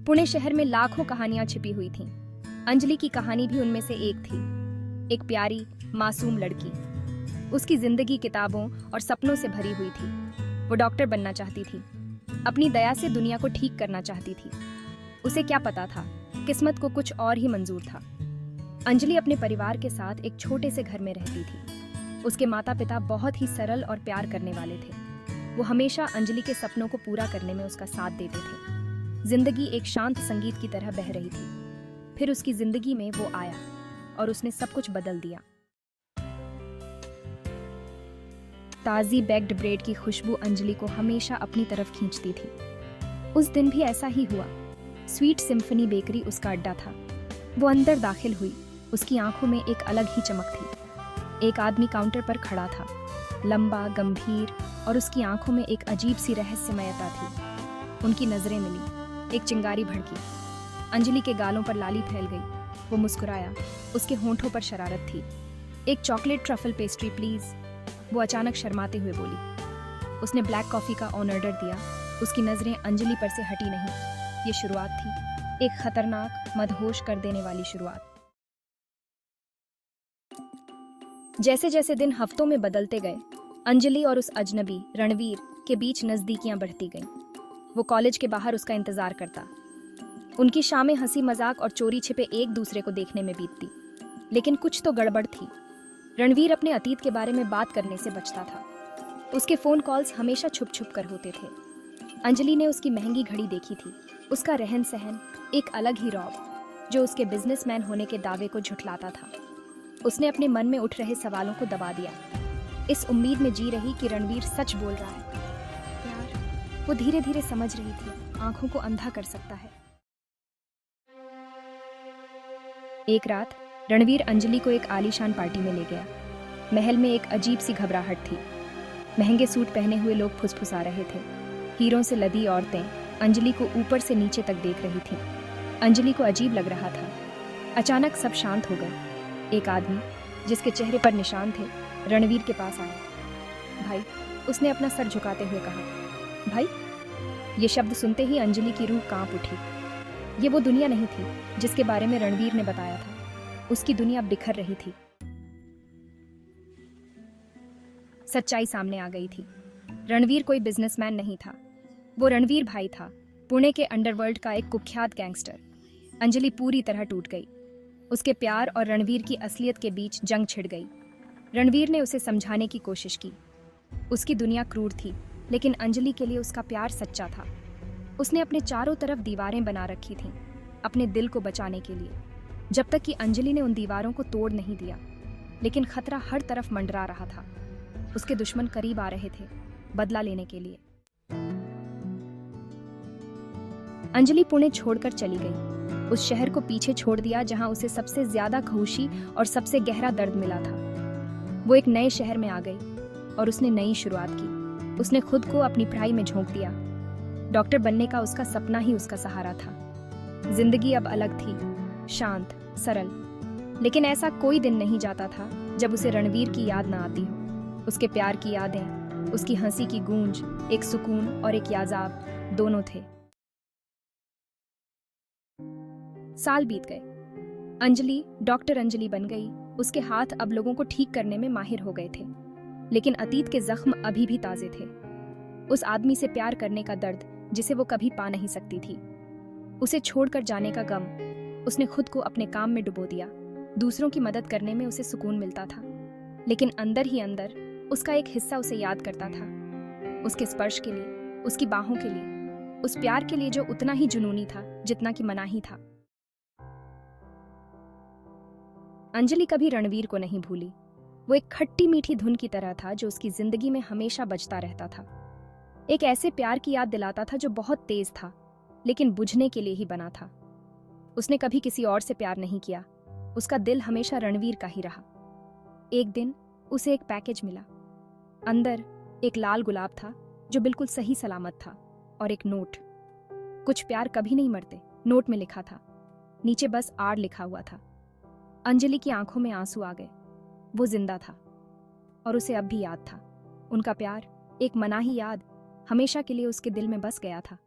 पुणे शहर में लाखों कहानियां छिपी हुई थीं। अंजलि की कहानी भी उनमें से एक थी। एक प्यारी, मासूम लड़की। उसकी जिंदगी किताबों और सपनों से भरी हुई थी। वो डॉक्टर बनना चाहती थी, अपनी दया से दुनिया को ठीक करना चाहती थी। उसे क्या पता था, किस्मत को कुछ और ही मंजूर था। अंजलि अपने परिवार के साथ एक छोटे से घर में रहती थी। उसके माता पिता बहुत ही सरल और प्यार करने वाले थे। वो हमेशा अंजलि के सपनों को पूरा करने में उसका साथ देते थे। जिंदगी एक शांत संगीत की तरह बह रही थी। फिर उसकी जिंदगी में वो आया और उसने सब कुछ बदल दिया। ताजी बेक्ड ब्रेड की खुशबू अंजलि को हमेशा अपनी तरफ खींचती थी। उस दिन भी ऐसा ही हुआ। स्वीट सिम्फनी बेकरी उसका अड्डा था। वो अंदर दाखिल हुई। उसकी आंखों में एक अलग ही चमक थी। एक आदमी काउंटर पर खड़ा था, लंबा, गंभीर, और उसकी आंखों में एक अजीब सी रहस्यमयता थी। उनकी नजरें मिली, एक चिंगारी भड़की। अंजलि के गालों पर लाली फैल गई। वो मुस्कुराया, उसके होंठों पर शरारत थी। एक चॉकलेट ट्रफल पेस्ट्री प्लीज, वो अचानक शर्माते हुए बोली। उसने ब्लैक कॉफी का ऑर्डर दिया। उसकी नजरें अंजलि पर से हटी नहीं। ये शुरुआत थी, एक खतरनाक, मदहोश कर देने वाली शुरुआत। जैसे जैसे दिन हफ्तों में बदलते गए, अंजलि और उस अजनबी रणवीर के बीच नजदीकियां बढ़ती गईं। वो कॉलेज के बाहर उसका इंतजार करता। उनकी शामें हंसी मजाक और चोरी छिपे एक दूसरे को देखने में बीतती। लेकिन कुछ तो गड़बड़ थी। रणवीर अपने अतीत के बारे में बात करने से बचता था। उसके फोन कॉल्स हमेशा छुप छुप कर होते थे। अंजलि ने उसकी महंगी घड़ी देखी थी, उसका रहन सहन, एक अलग ही रौब जो उसके बिजनेसमैन होने के दावे को झुठलाता था। उसने अपने मन में उठ रहे सवालों को दबा दिया, इस उम्मीद में जी रही कि रणवीर सच बोल रहा है। प्यार, वो धीरे धीरे समझ रही थी, आंखों को अंधा कर सकता है। एक रात रणवीर अंजलि को एक आलीशान पार्टी में ले गया। महल में एक अजीब सी घबराहट थी। महंगे सूट पहने हुए लोग फुसफुसा रहे थे। हीरों से लदी औरतें अंजलि को ऊपर से नीचे तक देख रही थीं। अंजलि को अजीब लग रहा था। अचानक सब शांत हो गए। एक आदमी, जिसके चेहरे पर निशान थे, रणवीर के पास आया। भाई, उसने अपना सर झुकाते हुए कहा। भाई? ये शब्द सुनते ही अंजलि की रूह कांप उठी। ये वो दुनिया नहीं थी जिसके बारे में रणवीर ने बताया था। उसकी दुनिया बिखर रही थी। सच्चाई सामने आ गई थी। रणवीर कोई बिजनेसमैन नहीं था। वो रणवीर भाई था, पुणे के अंडरवर्ल्ड का एक कुख्यात गैंगस्टर। अंजलि पूरी तरह टूट गई। उसके प्यार और रणवीर की असलियत के बीच जंग छिड़ गई। रणवीर ने उसे समझाने की कोशिश की। उसकी दुनिया क्रूर थी, लेकिन अंजलि के लिए उसका प्यार सच्चा था। उसने अपने चारों तरफ दीवारें बना रखी थीं, अपने दिल को बचाने के लिए, जब तक कि अंजलि ने उन दीवारों को तोड़ नहीं दिया। लेकिन खतरा हर तरफ मंडरा रहा था। उसके दुश्मन करीब आ रहे थे, बदला लेने के लिए। अंजलि पुणे छोड़कर चली गई। उस शहर को पीछे छोड़ दिया जहां उसे सबसे ज्यादा खुशी और सबसे गहरा दर्द मिला था। वो एक नए शहर में आ गई और उसने नई शुरुआत की। उसने खुद को अपनी पढ़ाई में झोंक दिया। डॉक्टर बनने का उसका सपना ही उसका सहारा था। जिंदगी अब अलग थी, शांत, सरल। लेकिन ऐसा कोई दिन नहीं जाता था जब उसे रणवीर की याद ना आती हो। उसके प्यार की यादें, उसकी हंसी की गूंज, एक सुकून और एक याजाब, दोनों थे। साल बीत गए। अंजलि डॉक्टर अंजलि बन गई। उसके हाथ अब लोगों को ठीक करने में माहिर हो गए थे। लेकिन अतीत के जख्म अभी भी ताजे थे। उस आदमी से प्यार करने का दर्द जिसे वो कभी पा नहीं सकती थी। उसे छोड़कर जाने का गम। उसने खुद को अपने काम में डुबो दिया। दूसरों की मदद करने में उसे सुकून मिलता था। लेकिन अंदर ही अंदर उसका एक हिस्सा उसे याद करता था। उसके स्पर्श के लिए, उसकी बाहों के लिए, उस प्यार के लिए जो उतना ही जुनूनी था जितना कि मनाही था। अंजलि कभी रणवीर को नहीं भूली। वो एक खट्टी मीठी धुन की तरह था जो उसकी जिंदगी में हमेशा बजता रहता था। एक ऐसे प्यार की याद दिलाता था जो बहुत तेज था, लेकिन बुझने के लिए ही बना था। उसने कभी किसी और से प्यार नहीं किया। उसका दिल हमेशा रणवीर का ही रहा। एक दिन उसे एक पैकेज मिला। अंदर एक लाल गुलाब था जो बिल्कुल सही सलामत था, और एक नोट। कुछ प्यार कभी नहीं मरते, नोट में लिखा था। नीचे बस आर लिखा हुआ था। अंजलि की आंखों में आंसू आ गए। वो जिंदा था और उसे अब भी याद था। उनका प्यार, एक मनाही याद, हमेशा के लिए उसके दिल में बस गया था।